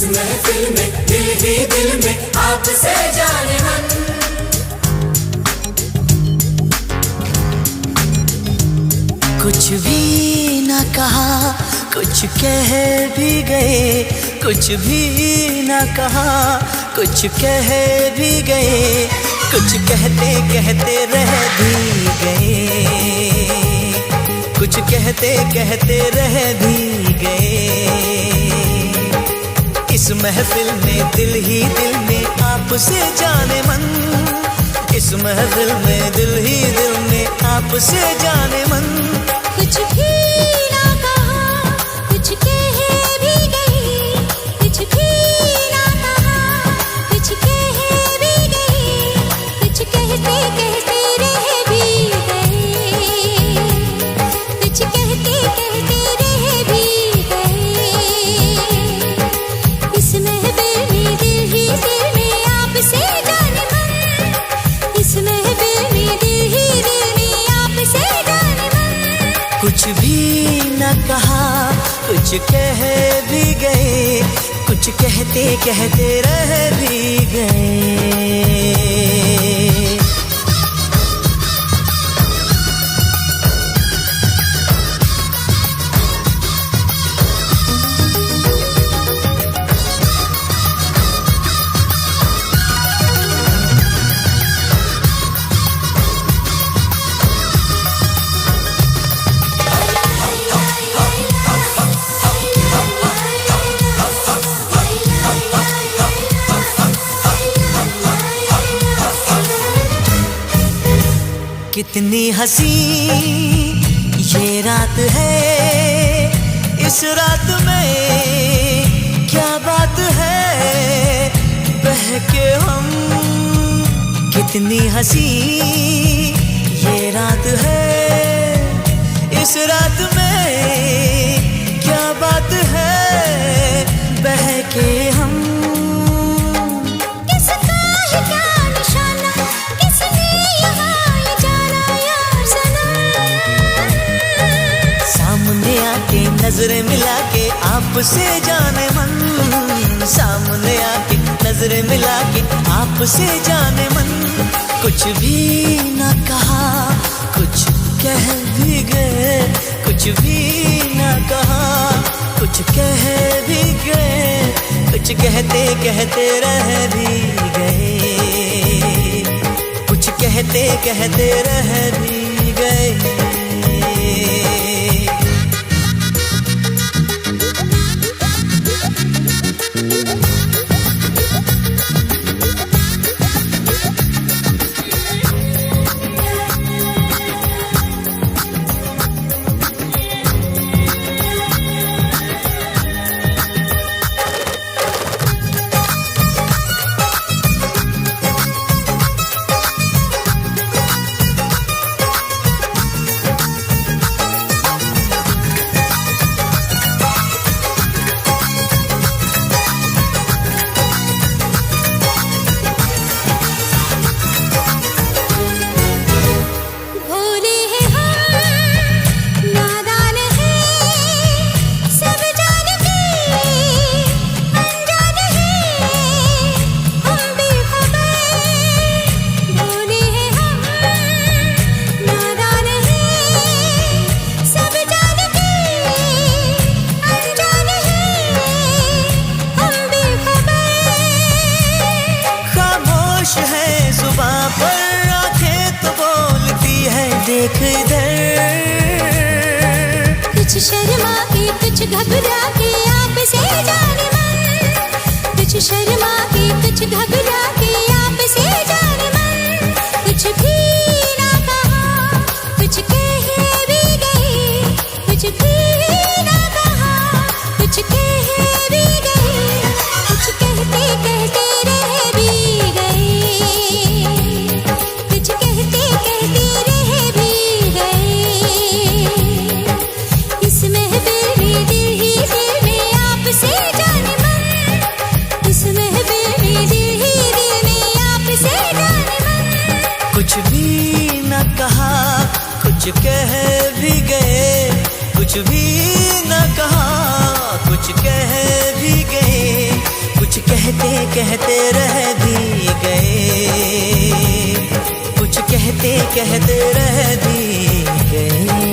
महफिल में दिल ही दिल में आपसे जाने मन। कुछ भी न कहा, कुछ कह भी गए, कुछ भी न कहा, कुछ कह भी गए, कुछ कहते कहते रह भी गए, कुछ कहते कहते रह भी गए। इस महफिल में दिल ही दिल में आपसे जाने मन, इस महफिल में दिल ही दिल में आपसे जाने मन। कुछ भी ना कहा, कुछ कह भी गए, कुछ भी ना कहा, कुछ कह भी गए, कुछ कहते कहते रह भी गए, कुछ कहते कहते रह भी गए। इस महफिल में दिल ही दिल में आपसे जाने मन, इस महफिल में दिल ही दिल में आपसे जाने मन। कुछ भी न कहा, कुछ कह भी गए, कुछ कहते कहते रह भी गए। कितनी हंसी ये रात है, इस रात में क्या बात है, बहके हम। कितनी हंसी ये रात है, इस रात में क्या बात है, बहके हम। नजरें मिला के आपसे जाने मन, सामने आके नजरें मिला के आपसे जाने मन। कुछ भी न कहा, कुछ कह भी गए, कुछ भी न कहा, कुछ कह भी गए, कुछ कहते कहते रह भी गए, कुछ कहते कहते रह भी गए। देख इधर, कुछ शर्मा के कुछ घबरा के आपसे जाने मन, कुछ शर्मा के कुछ घबरा के आपसे जाने मन। कुछ भी ना कहा, कुछ कह भी गए, कुछ भी ना कहा, कुछ कह भी गए, कुछ कहते कहते रह भी गए, कुछ कहते कहते रह भी गए। इस महफिल में दिल ही दिल में आपसे जाने मन, इस महफिल में दिल ही दिल में आपसे जाने मन। कुछ भी न कहा, कुछ कह भी गए, कुछ भी न कहा, कुछ कह भी गए, कहते कहते रह भी गए, कुछ कहते कहते रह भी गए।